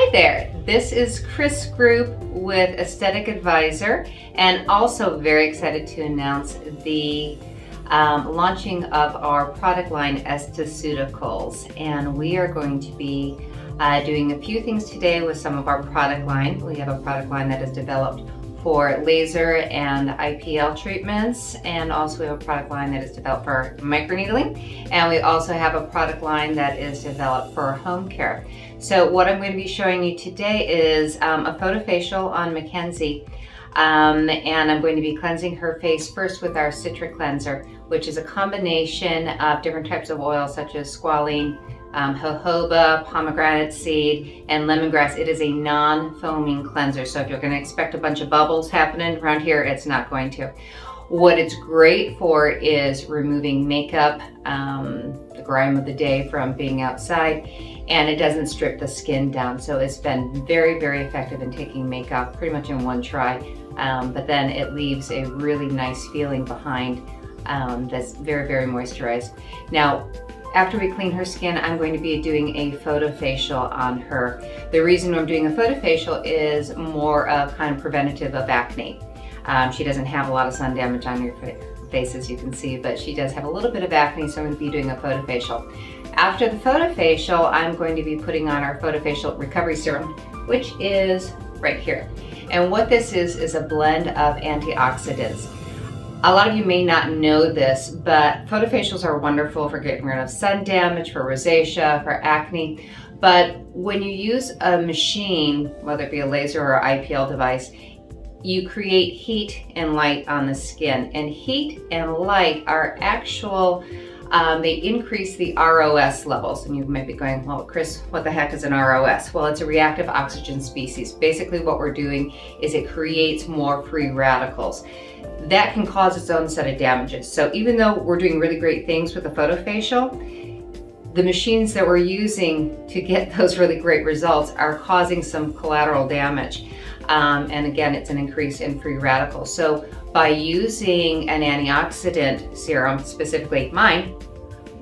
Hi there, this is Chris Group with Aesthetic Advisor, and also very excited to announce the launching of our product line, EstheCeuticals. And we are going to be doing a few things today with some of our product line. We have a product line that is developed for laser and IPL treatments, and also we have a product line that is developed for microneedling, and we also have a product line that is developed for home care. So what I'm going to be showing you today is a Photofacial on Mackenzie, and I'm going to be cleansing her face first with our Citric Cleanser, which is a combination of different types of oils such as squalene, jojoba, pomegranate seed, and lemongrass. It is a non-foaming cleanser, so if you're going to expect a bunch of bubbles happening around here, it's not going to. What it's great for is removing makeup, the grime of the day from being outside, and it doesn't strip the skin down. So it's been very, very effective in taking makeup pretty much in one try, but then it leaves a really nice feeling behind that's very, very moisturized. Now, after we clean her skin, I'm going to be doing a Photofacial on her. The reason I'm doing a Photofacial is more of kind of preventative of acne. She doesn't have a lot of sun damage on her face, as you can see, but she does have a little bit of acne, so I'm going to be doing a Photofacial. After the Photofacial, I'm going to be putting on our Photofacial Recovery Serum, which is right here. And what this is a blend of antioxidants. A lot of you may not know this, but photofacials are wonderful for getting rid of sun damage, for rosacea, for acne. But when you use a machine, whether it be a laser or IPL device, you create heat and light on the skin. And heat and light are actual, they increase the ROS levels. And you might be going, well, Chris, what the heck is an ROS? Well, it's a reactive oxygen species. Basically what we're doing is it creates more free radicals. That can cause its own set of damages. So even though we're doing really great things with the Photofacial, the machines that we're using to get those really great results are causing some collateral damage. And again, it's an increase in free radicals. So by using an antioxidant serum, specifically mine,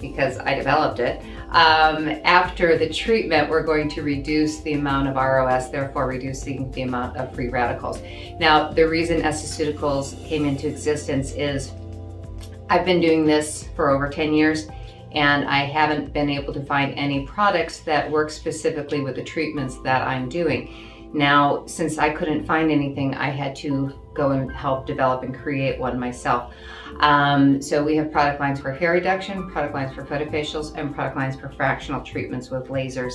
because I developed it, after the treatment, we're going to reduce the amount of ROS, therefore reducing the amount of free radicals. Now, the reason EstheCeuticals came into existence is I've been doing this for over 10 years, and I haven't been able to find any products that work specifically with the treatments that I'm doing. Now, since I couldn't find anything, I had to go and help develop and create one myself. So we have product lines for hair reduction, product lines for photofacials, and product lines for fractional treatments with lasers.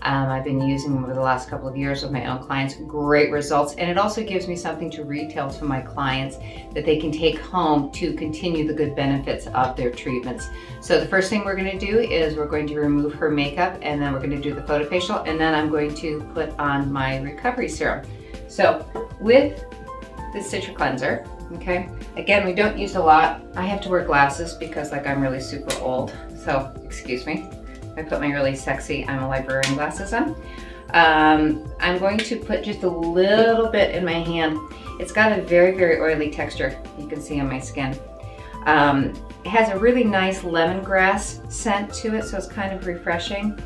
I've been using them over the last couple of years with my own clients. Great results, and it also gives me something to retail to my clients that they can take home to continue the good benefits of their treatments. So the first thing we're going to do is we're going to remove her makeup, and then we're going to do the photofacial, and then I'm going to put on my recovery serum. So with the Citric Cleanser, okay, again, we don't use a lot. I have to wear glasses because I'm really super old, so excuse me. I put my really sexy I'm a librarian glasses on. I'm going to put just a little bit in my hand. It's got a very, very oily texture, you can see on my skin. It has a really nice lemongrass scent to it, so it's kind of refreshing.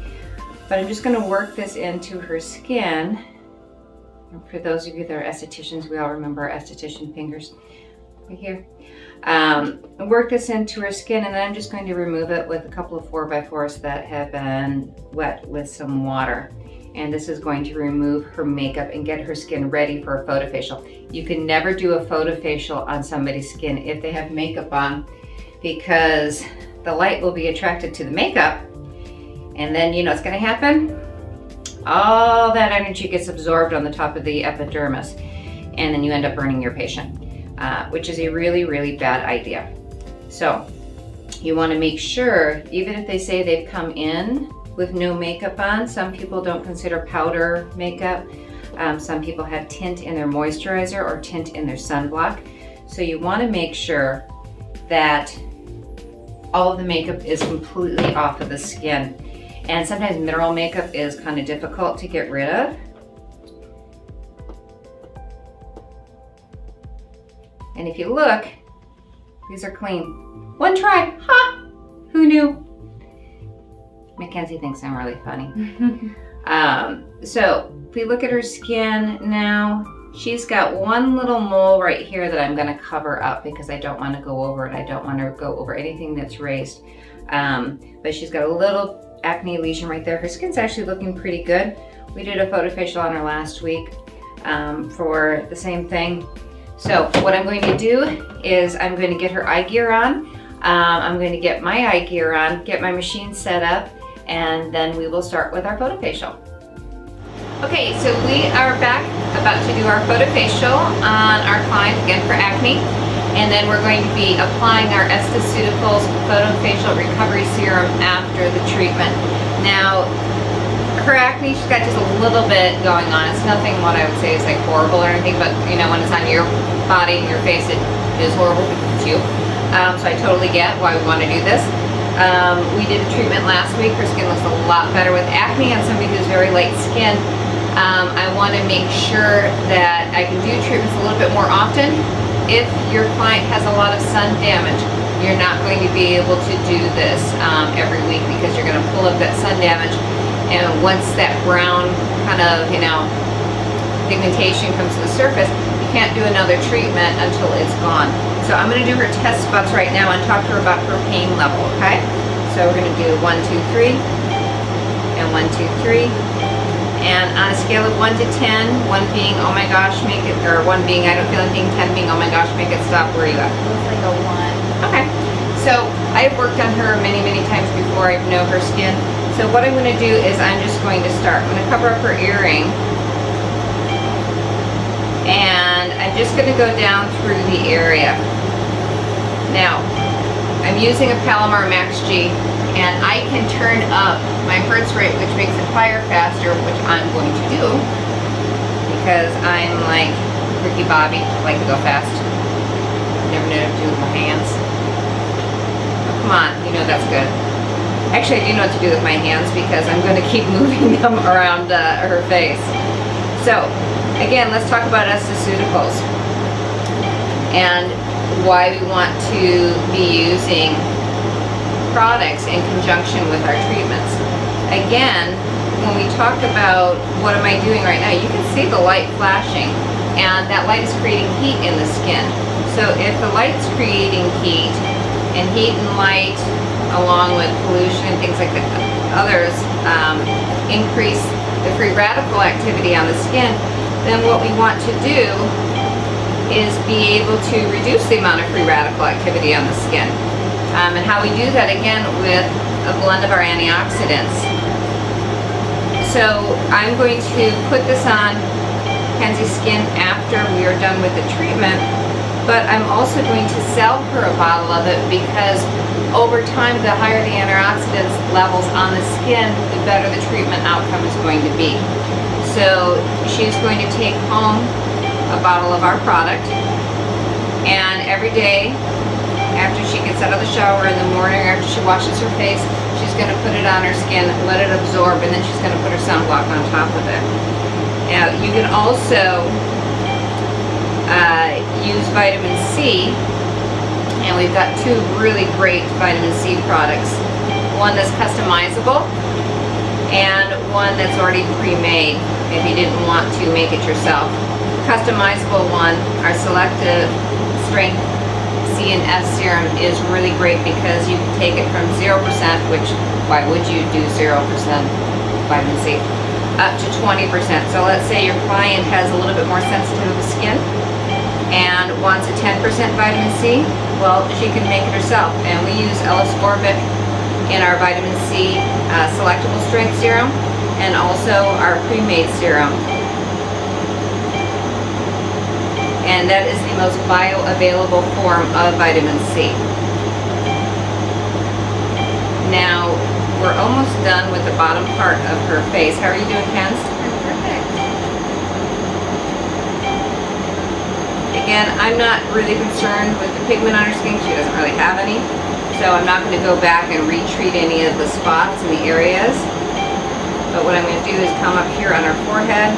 But I'm just going to work this into her skin. For those of you that are estheticians, we all remember our esthetician fingers right here. Work this into her skin, and then I'm just going to remove it with a couple of 4x4s that have been wet with some water. And this is going to remove her makeup and get her skin ready for a photofacial. You can never do a photofacial on somebody's skin if they have makeup on, because the light will be attracted to the makeup, and then you know what's going to happen? All that energy gets absorbed on the top of the epidermis, and then you end up burning your patient, which is a really, really bad idea. So you want to make sure, even if they say they've come in with no makeup on, some people don't consider powder makeup. Some people have tint in their moisturizer or tint in their sunblock. So you want to make sure that all of the makeup is completely off of the skin. And sometimes mineral makeup is kind of difficult to get rid of. And if you look, these are clean. One try, ha! Who knew? Mackenzie thinks I'm really funny. So if we look at her skin now, she's got one little mole right here that I'm gonna cover up because I don't wanna go over it. I don't wanna go over anything that's raised. But she's got a little acne lesion right there. Her skin's actually looking pretty good. We did a Photofacial on her last week for the same thing. So what I'm going to do is I'm going to get her eye gear on. I'm going to get my eye gear on, get my machine set up, and then we will start with our Photofacial. Okay, so we are back about to do our Photofacial on our client, again for acne. And then we're going to be applying our EstheCeuticals Photofacial Recovery Serum after the treatment. Now, her acne, she's got just a little bit going on. It's nothing what I would say is like horrible or anything, but you know, when it's on your body and your face, it is horrible because it's you. So I totally get why we want to do this. We did a treatment last week. Her skin looks a lot better with acne on somebody who's very light skinned. I want to make sure that I can do treatments a little bit more often. If your client has a lot of sun damage, you're not going to be able to do this every week because you're going to pull up that sun damage, and once that brown kind of, you know, pigmentation comes to the surface, you can't do another treatment until it's gone. So I'm going to do her test spots right now and talk to her about her pain level, okay? So we're going to do 1, 2, 3, and 1, 2, 3. And on a scale of 1 to 10, 1 being, oh my gosh, make it, or 1 being, I don't feel anything, 10 being, oh my gosh, make it stop, where are you at? Looks like a 1. Okay. So I've worked on her many, many times before. I know her skin. So what I'm going to do is I'm just going to start. I'm going to cover up her earring. And I'm just going to go down through the area. Now, I'm using a Palomar Max G. And I can turn up my hertz rate, which makes it fire faster, which I'm going to do because I'm like Ricky Bobby, I like to go fast. Never know what to do with my hands. Oh, come on, you know that's good. Actually, I do know what to do with my hands because I'm going to keep moving them around her face. So, again, let's talk about EstheCeuticals and why we want to be using products in conjunction with our treatments. Again, when we talk about what am I doing right now, you can see the light flashing, and that light is creating heat in the skin. So if the light's creating heat, and heat and light along with pollution and things like that, others increase the free radical activity on the skin, then what we want to do is be able to reduce the amount of free radical activity on the skin. And how we do that, again, with a blend of our antioxidants. So I'm going to put this on Kenzie's skin after we are done with the treatment, but I'm also going to sell her a bottle of it because over time, the higher the antioxidants levels on the skin, the better the treatment outcome is going to be. So she's going to take home a bottle of our product, and every day, after she gets out of the shower in the morning, or after she washes her face, she's going to put it on her skin, let it absorb, and then she's going to put her sunblock on top of it. Now, you can also use vitamin C, and we've got 2 really great vitamin C products. One that's customizable, and one that's already pre-made if you didn't want to make it yourself. The customizable one, our selective strength C and S serum, is really great because you can take it from 0%, which why would you do 0% vitamin C, up to 20%. So let's say your client has a little bit more sensitive skin and wants a 10% vitamin C, well, she can make it herself. And we use L-ascorbic in our vitamin C selectable strength serum and also our pre-made serum. And that is the most bioavailable form of vitamin C. Now, we're almost done with the bottom part of her face. How are you doing, Kenz? Perfect. Again, I'm not really concerned with the pigment on her skin. She doesn't really have any. So I'm not going to go back and retreat any of the spots and the areas. But what I'm going to do is come up here on her forehead.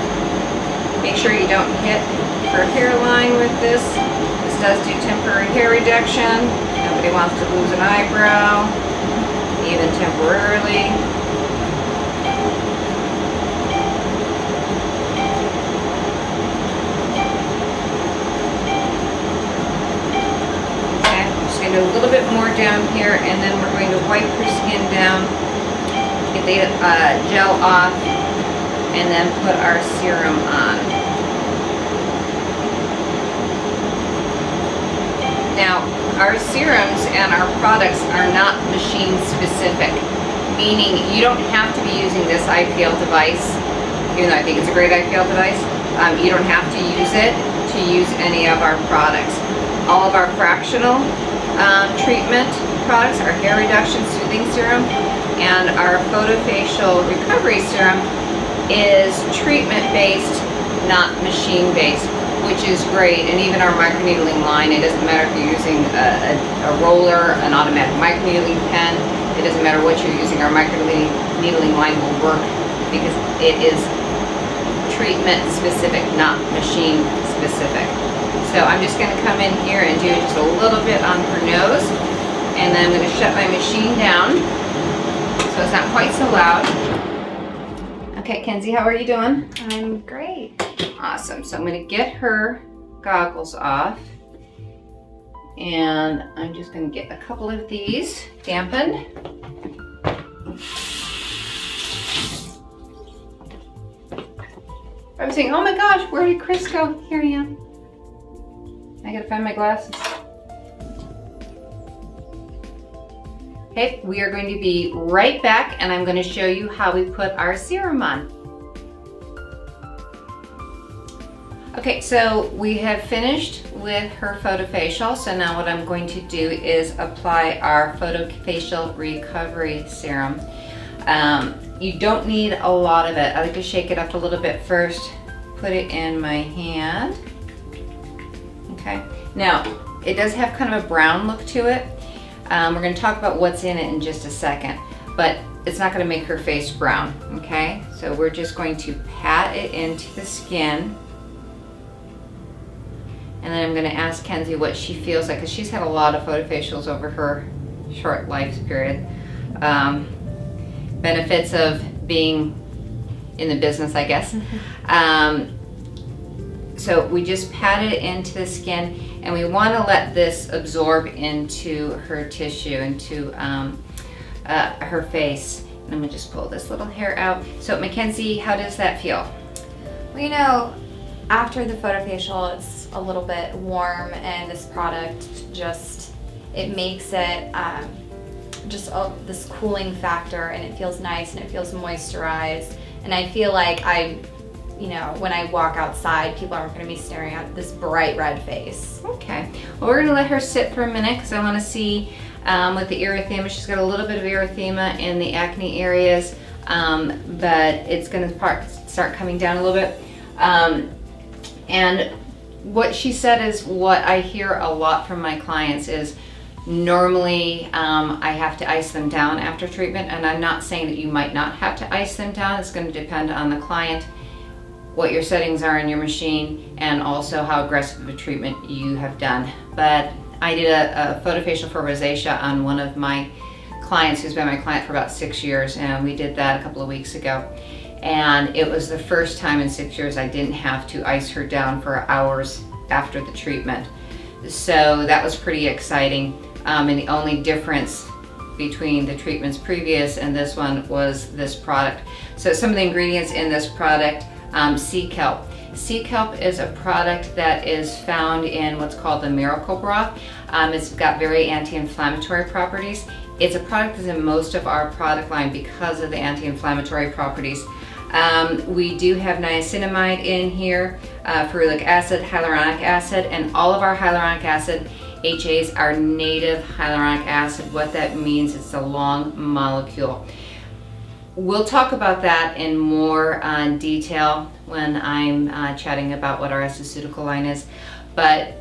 Make sure you don't hit her hairline with this. This does do temporary hair reduction. Nobody wants to lose an eyebrow, even temporarily. down here, and then we're going to wipe her skin down, get the gel off, and then put our serum on. Now, our serums and our products are not machine specific, meaning you don't have to be using this IPL device, even though I think it's a great IPL device. You don't have to use it to use any of our products. All of our fractional treatment products, our hair reduction soothing serum, and our Photofacial recovery serum is treatment based, not machine based, which is great. And even our microneedling line, it doesn't matter if you're using a roller, an automatic microneedling pen, it doesn't matter what you're using, our microneedling line will work because it is treatment specific, not machine specific. So I'm just going to come in here and do just a little bit on her nose, and then I'm going to shut my machine down so it's not quite so loud. Okay, Kenzie, how are you doing? I'm great. Awesome. So I'm going to get her goggles off, and I'm just going to get a couple of these dampened. I was saying, oh my gosh, where did Chris go? Here I am. I gotta find my glasses. Okay, we are going to be right back, and I'm going to show you how we put our serum on. Okay, so we have finished with her Photofacial, so now what I'm going to do is apply our Photofacial Recovery Serum. You don't need a lot of it. I like to shake it up a little bit first, put it in my hand. Okay, now it does have kind of a brown look to it. We're going to talk about what's in it in just a second, but it's not going to make her face brown, okay? So we're just going to pat it into the skin, and then I'm going to ask Kenzie what she feels like, because she's had a lot of photofacials over her short life period. Benefits of being in the business, I guess. So we just pat it into the skin, and we want to let this absorb into her tissue, into her face. And I'm going to just pull this little hair out. So Mackenzie, how does that feel? Well, you know, after the Photofacial, it's a little bit warm, and this product just, it makes it just this cooling factor, and it feels nice, and it feels moisturized. And I feel like you know, when I walk outside, people aren't going to be staring at this bright red face. Okay, well, we're going to let her sit for a minute, because I want to see with the erythema, she's got a little bit of erythema in the acne areas, but it's going to start coming down a little bit. And what she said is what I hear a lot from my clients is, normally I have to ice them down after treatment, and I'm not saying that you might not have to ice them down. It's going to depend on the client, what your settings are in your machine, and also how aggressive of a treatment you have done. But I did a Photofacial for rosacea on one of my clients who's been my client for about 6 years, and we did that a couple of weeks ago. And it was the first time in 6 years I didn't have to ice her down for hours after the treatment. So that was pretty exciting. And the only difference between the treatments previous and this one was this product. So some of the ingredients in this product, sea kelp. Sea kelp is a product that is found in what's called the miracle broth. It's got very anti-inflammatory properties. It's a product that's in most of our product line because of the anti-inflammatory properties. We do have niacinamide in here, ferulic acid, hyaluronic acid, and all of our hyaluronic acid HAs are native hyaluronic acid. What that means, it's a long molecule. We'll talk about that in more detail when I'm chatting about what our EstheCeuticals line is, but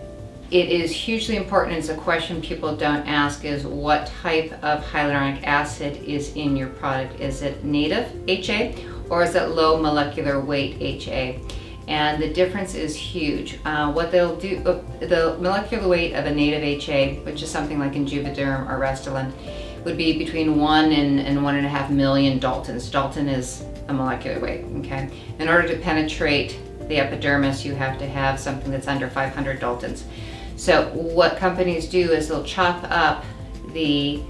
it is hugely important. It's a question people don't ask, is what type of hyaluronic acid is in your product? Is it native HA or is it low molecular weight HA? And the difference is huge. What they'll do, the molecular weight of a native HA, which is something like Injuvederm or Restylane, would be between 1 and 1.5 million Daltons. Dalton is a molecular weight, okay? In order to penetrate the epidermis, you have to have something that's under 500 Daltons. So what companies do is they'll chop up the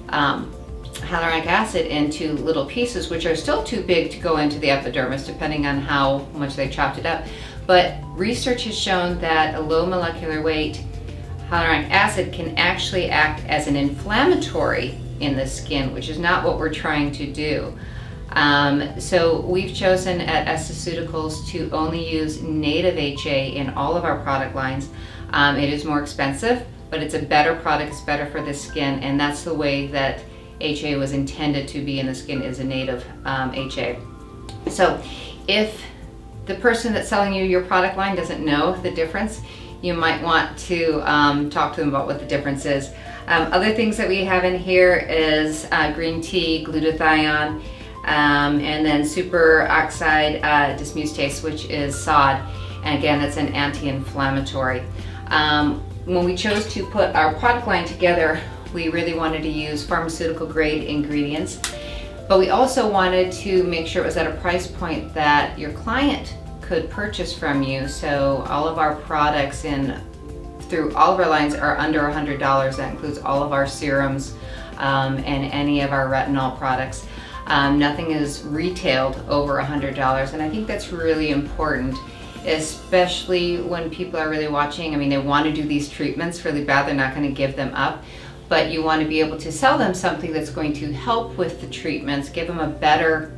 hyaluronic acid into little pieces, which are still too big to go into the epidermis, depending on how much they chopped it up. But research has shown that a low molecular weight hyaluronic acid can actually act as an inflammatory in the skin, which is not what we're trying to do. So we've chosen at EstheCeuticals to only use native HA in all of our product lines. It is more expensive, but it's a better product, it's better for the skin, and that's the way that HA was intended to be in the skin, is a native HA. So if the person that's selling you your product line doesn't know the difference, you might want to talk to them about what the difference is. Other things that we have in here is green tea, glutathione, and then superoxide dismutase, which is SOD, and again, that's an anti-inflammatory. When we chose to put our product line together, we really wanted to use pharmaceutical grade ingredients, but we also wanted to make sure it was at a price point that your client could purchase from you. So all of our products through all of our lines are under $100. That includes all of our serums and any of our retinol products. Nothing is retailed over $100, and I think that's really important, especially when people are really watching. I mean, they want to do these treatments really bad, they're not going to give them up, but you want to be able to sell them something that's going to help with the treatments, give them a better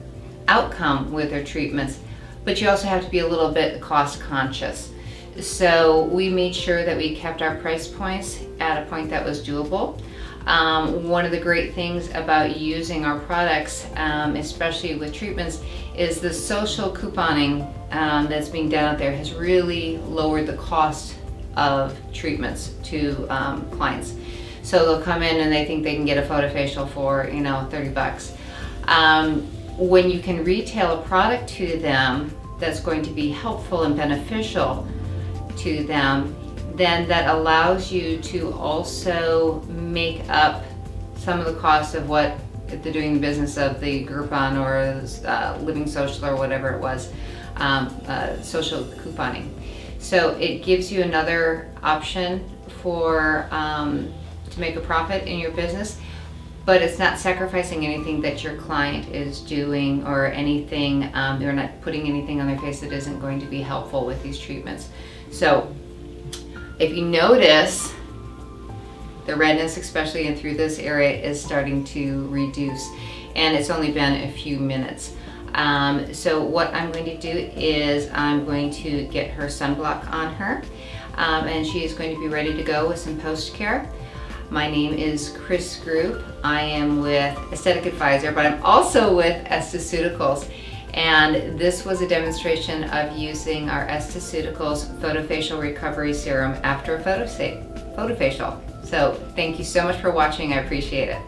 outcome with their treatments, but you also have to be a little bit cost conscious. So we made sure that we kept our price points at a point that was doable. One of the great things about using our products, especially with treatments, is the social couponing that's being done out there has really lowered the cost of treatments to clients. So they'll come in and they think they can get a Photofacial for, you know, 30 bucks. When you can retail a product to them that's going to be helpful and beneficial to them, then that allows you to also make up some of the cost of what, if they're doing the business of the Groupon or Living Social or whatever it was, social couponing. So it gives you another option for to make a profit in your business, but it's not sacrificing anything that your client is doing or anything, they're not putting anything on their face that isn't going to be helpful with these treatments. So if you notice, the redness, especially in through this area, is starting to reduce, and it's only been a few minutes. So what I'm going to do is I'm going to get her sunblock on her, and she is going to be ready to go with some post-care. My name is Chris Group. I am with Esthetic Advisor, but I'm also with EstheCeuticals. And this was a demonstration of using our EstheCeuticals Photofacial Recovery Serum after a photofacial. So thank you so much for watching. I appreciate it.